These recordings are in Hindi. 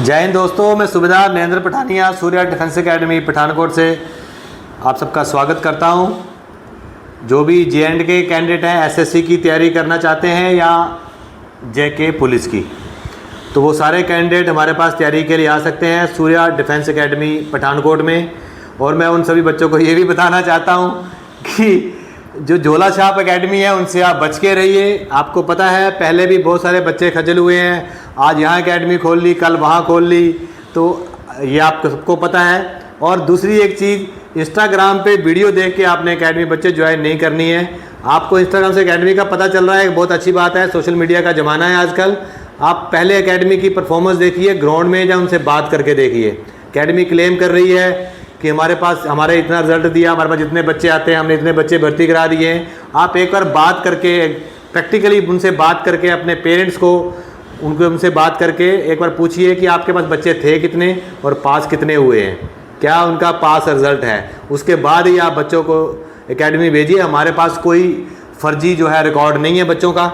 जय हिंद दोस्तों, मैं सूबेदार नरेंद्र पठानिया सूर्या डिफेंस एकेडमी पठानकोट से आप सबका स्वागत करता हूं। जो भी JNK के कैंडिडेट हैं, SSC की तैयारी करना चाहते हैं या JK पुलिस की, तो वो सारे कैंडिडेट हमारे पास तैयारी के लिए आ सकते हैं सूर्या डिफेंस एकेडमी पठानकोट में। और मैं उन सभी बच्चों को ये भी बताना चाहता हूँ कि जो झोला छाप एकेडमी है उनसे आप बच के रहिए। आपको पता है पहले भी बहुत सारे बच्चे खजल हुए हैं, आज यहाँ एकेडमी खोल ली, कल वहाँ खोल ली, तो ये आपको सबको पता है। और दूसरी एक चीज़, इंस्टाग्राम पे वीडियो देख के आपने एकेडमी बच्चे ज्वाइन नहीं करनी है। आपको इंस्टाग्राम से एकेडमी का पता चल रहा है, बहुत अच्छी बात है, सोशल मीडिया का ज़माना है आजकल। आप पहले एकेडमी की परफॉर्मेंस देखिए, ग्राउंड में या उनसे बात करके देखिए। एकेडमी क्लेम कर रही है कि हमारे इतना रिजल्ट दिया, हमारे पास जितने बच्चे आते हैं हमने इतने बच्चे भर्ती करा दिए हैं। आप एक बार बात करके, प्रैक्टिकली उनसे बात करके, अपने पेरेंट्स को उनसे बात करके एक बार पूछिए कि आपके पास बच्चे थे कितने और पास कितने हुए हैं, क्या उनका पास रिजल्ट है। उसके बाद ही आप बच्चों को एकेडमी भेजिए। हमारे पास कोई फर्जी जो है रिकॉर्ड नहीं है बच्चों का।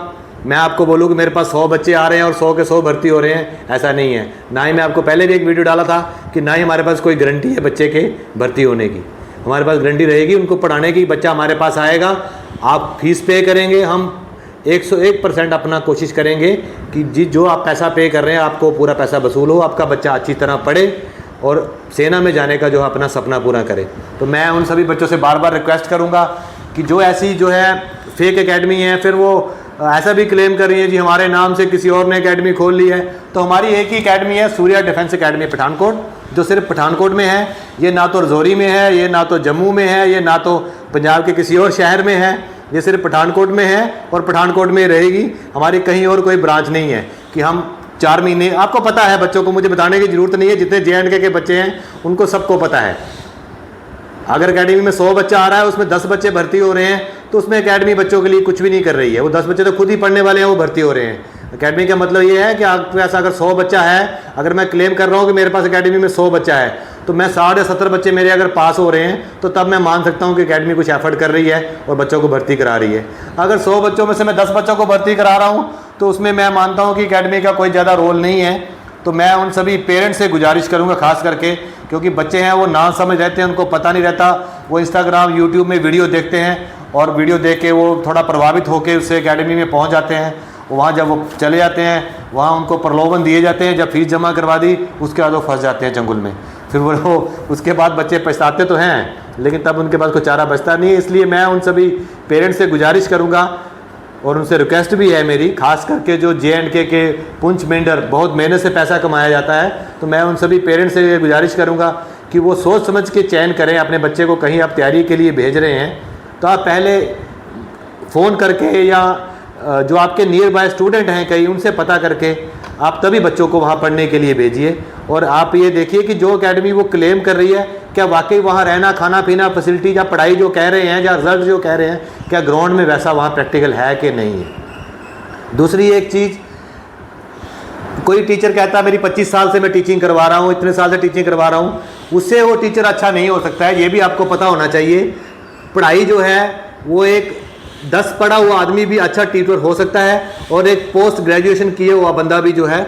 मैं आपको बोलूँ कि मेरे पास 100 बच्चे आ रहे हैं और 100 के 100 भर्ती हो रहे हैं, ऐसा नहीं है। ना ही मैं आपको पहले भी एक वीडियो डाला था कि ना ही हमारे पास कोई गारंटी है बच्चे के भर्ती होने की। हमारे पास गारंटी रहेगी उनको पढ़ाने की। बच्चा हमारे पास आएगा, आप फीस पे करेंगे, हम 101% अपना कोशिश करेंगे कि जो आप पैसा पे कर रहे हैं आपको पूरा पैसा वसूल हो, आपका बच्चा अच्छी तरह पढ़े और सेना में जाने का जो है अपना सपना पूरा करे। तो मैं उन सभी बच्चों से बार बार रिक्वेस्ट करूँगा कि जो ऐसी जो है फेक एकेडमी है, फिर वो ऐसा भी क्लेम कर रही है जी हमारे नाम से किसी और ने एकेडमी खोल ली है, तो हमारी एक ही एकेडमी है सूर्या डिफेंस एकेडमी पठानकोट, जो सिर्फ पठानकोट में है। ये ना तो रजौरी में है, ये ना तो जम्मू में है, ये ना तो पंजाब के किसी और शहर में है, ये सिर्फ पठानकोट में है और पठानकोट में रहेगी। हमारी कहीं और कोई ब्रांच नहीं है कि हम 4 महीने, आपको पता है, बच्चों को मुझे बताने की ज़रूरत नहीं है, जितने JNK के बच्चे हैं उनको सबको पता है। अगर एकेडमी में 100 बच्चा आ रहा है, उसमें 10 बच्चे भर्ती हो रहे हैं, तो उसमें एकेडमी बच्चों के लिए कुछ भी नहीं कर रही है। वो 10 बच्चे तो खुद ही पढ़ने वाले हैं, वो भर्ती हो रहे हैं। एकेडमी का मतलब ये है कि आपके पास अगर 100 बच्चा है, अगर मैं क्लेम कर रहा हूँ कि मेरे पास एकेडमी में 100 बच्चा है, तो मैं 60 या 70 बच्चे मेरे अगर पास हो रहे हैं, तो तब मैं मान सकता हूँ कि एकेडमी कुछ एफर्ट कर रही है और बच्चों को भर्ती करा रही है। अगर 100 बच्चों में से मैं 10 बच्चों को भर्ती करा रहा हूँ, तो उसमें मैं मानता हूँ कि एकेडमी का कोई ज़्यादा रोल नहीं है। तो मैं उन सभी पेरेंट्स से गुजारिश करूंगा, खास करके क्योंकि बच्चे हैं वो ना समझ रहते हैं, उनको पता नहीं रहता, वो इंस्टाग्राम यूट्यूब में वीडियो देखते हैं और वीडियो देख के वो थोड़ा प्रभावित होकर उससे एकेडमी में पहुंच जाते हैं। वहाँ जब वो चले जाते हैं, वहाँ उनको प्रलोभन दिए जाते हैं, जब फीस जमा करवा दी उसके बाद वो फंस जाते हैं चंगुल में। फिर वो उसके बाद बच्चे पछताते तो हैं, लेकिन तब उनके पास कोई चारा बचता नहीं है। इसलिए मैं उन सभी पेरेंट्स से गुजारिश करूँगा और उनसे रिक्वेस्ट भी है मेरी, खास करके जो JNK के पुंछ मेंढर बहुत मेहनत से पैसा कमाया जाता है, तो मैं उन सभी पेरेंट्स से ये गुजारिश करूंगा कि वो सोच समझ के चयन करें अपने बच्चे को। कहीं आप तैयारी के लिए भेज रहे हैं तो आप पहले फ़ोन करके या जो आपके नियर बाय स्टूडेंट हैं कहीं, उनसे पता करके आप तभी बच्चों को वहाँ पढ़ने के लिए भेजिए। और आप ये देखिए कि जो एकेडमी वो क्लेम कर रही है, क्या वाकई वहाँ रहना, खाना पीना, फैसिलिटी या पढ़ाई जो कह रहे हैं या रिजल्ट जो कह रहे हैं, क्या ग्राउंड में वैसा वहाँ प्रैक्टिकल है कि नहीं है। दूसरी एक चीज़, कोई टीचर कहता है मेरी 25 साल से मैं टीचिंग करवा रहा हूँ, इतने साल से टीचिंग करवा रहा हूँ, उससे वो टीचर अच्छा नहीं हो सकता है। ये भी आपको पता होना चाहिए। पढ़ाई जो है वो एक 10 पढ़ा हुआ आदमी भी अच्छा टीचर हो सकता है और एक पोस्ट ग्रेजुएशन किए हुआ बंदा भी जो है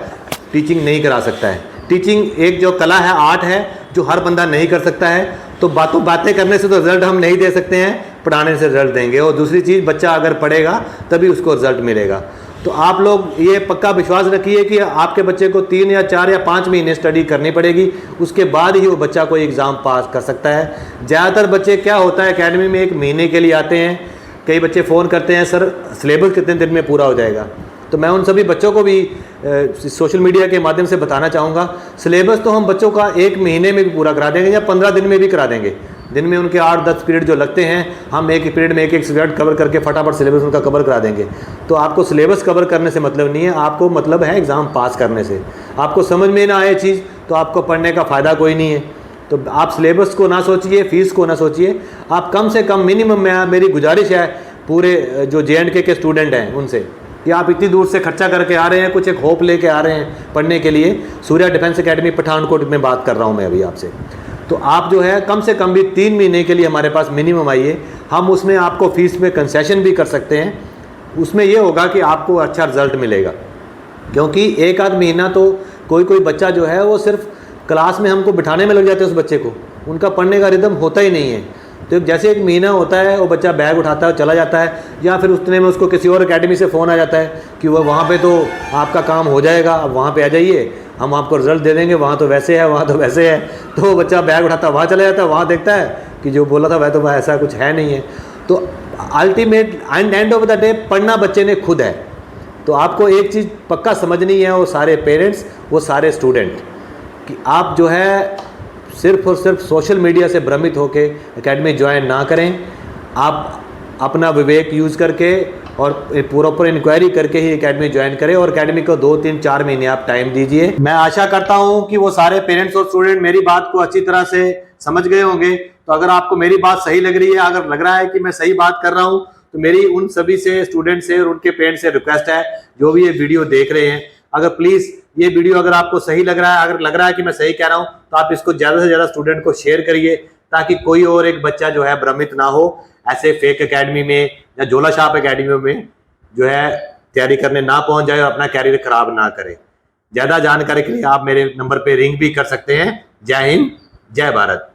टीचिंग नहीं करा सकता है। टीचिंग एक जो कला है, आर्ट है, जो हर बंदा नहीं कर सकता है। तो बातें करने से तो रिजल्ट हम नहीं दे सकते हैं, पढ़ाने से रिजल्ट देंगे। और दूसरी चीज़, बच्चा अगर पढ़ेगा तभी उसको रिजल्ट मिलेगा। तो आप लोग ये पक्का विश्वास रखिए कि आपके बच्चे को 3 या 4 या 5 महीने स्टडी करनी पड़ेगी, उसके बाद ही वो बच्चा कोई एग्ज़ाम पास कर सकता है। ज़्यादातर बच्चे क्या होता है, एकेडमी में 1 महीने के लिए आते हैं। कई बच्चे फ़ोन करते हैं सर सिलेबस कितने दिन में पूरा हो जाएगा। तो मैं उन सभी बच्चों को भी सोशल मीडिया के माध्यम से बताना चाहूँगा, सिलेबस तो हम बच्चों का 1 महीने में भी पूरा करा देंगे या 15 दिन में भी करा देंगे। दिन में उनके 8-10 पीरियड जो लगते हैं, हम एक पीरियड में एक सब्जेक्ट कवर करके फटाफट सिलेबस उनका कवर करा देंगे। तो आपको सिलेबस कवर करने से मतलब नहीं है, आपको मतलब है एग्ज़ाम पास करने से। आपको समझ में ना आए चीज़ तो आपको पढ़ने का फ़ायदा कोई नहीं है। तो आप सिलेबस को ना सोचिए, फ़ीस को ना सोचिए, आप कम से कम मिनिमम में, मेरी गुजारिश है पूरे जो JNK के स्टूडेंट हैं उनसे, कि आप इतनी दूर से खर्चा करके आ रहे हैं, कुछ एक होप लेके आ रहे हैं पढ़ने के लिए। सूर्या डिफेंस एकेडमी पठानकोट में बात कर रहा हूँ मैं अभी आपसे। तो आप जो है कम से कम भी 3 महीने के लिए हमारे पास मिनिमम आइए। हम उसमें आपको फ़ीस में कंसेशन भी कर सकते हैं। उसमें ये होगा कि आपको अच्छा रिजल्ट मिलेगा। क्योंकि एक आध महीना तो कोई कोई बच्चा जो है वो सिर्फ क्लास में हमको बिठाने में लग जाते हैं, उस बच्चे को उनका पढ़ने का रिदम होता ही नहीं है। तो जैसे एक महीना होता है वो बच्चा बैग उठाता है चला जाता है, या फिर उतने में उसको किसी और एकेडमी से फ़ोन आ जाता है कि वह वहाँ पे तो आपका काम हो जाएगा, आप वहाँ पे आ जाइए, हम आपको रिजल्ट दे देंगे, वहाँ तो वैसे है, वहाँ तो वैसे है। तो वो बच्चा बैग उठाता वहाँ चला जाता है, वहाँ देखता है कि जो बोला था वह तो वह ऐसा कुछ है नहीं है। तो ultimate end of the day पढ़ना बच्चे ने खुद है। तो आपको एक चीज़ पक्का समझनी है, वो सारे पेरेंट्स, वो सारे स्टूडेंट, कि आप जो है सिर्फ और सिर्फ सोशल मीडिया से भ्रमित होकर एकेडमी ज्वाइन ना करें। आप अपना विवेक यूज़ करके और प्रॉपर इंक्वायरी करके ही एकेडमी ज्वाइन करें, और एकेडमी को 2, 3, 4 महीने आप टाइम दीजिए। मैं आशा करता हूं कि वो सारे पेरेंट्स और स्टूडेंट मेरी बात को अच्छी तरह से समझ गए होंगे। तो अगर आपको मेरी बात सही लग रही है, अगर लग रहा है कि मैं सही बात कर रहा हूं, तो मेरी उन सभी से, स्टूडेंट से और उनके पेरेंट्स से रिक्वेस्ट है, जो भी ये वीडियो देख रहे हैं, अगर प्लीज़ ये वीडियो अगर आपको सही लग रहा है, अगर लग रहा है कि मैं सही कह रहा हूँ, तो आप इसको ज़्यादा से ज़्यादा स्टूडेंट को शेयर करिए, ताकि कोई और एक बच्चा जो है भ्रमित ना हो, ऐसे फेक एकेडमी में या झोला छाप एकेडमी में जो है तैयारी करने ना पहुंच जाए और अपना कैरियर खराब ना करे। ज़्यादा जानकारी के लिए आप मेरे नंबर पे रिंग भी कर सकते हैं। जय हिंद, जय भारत।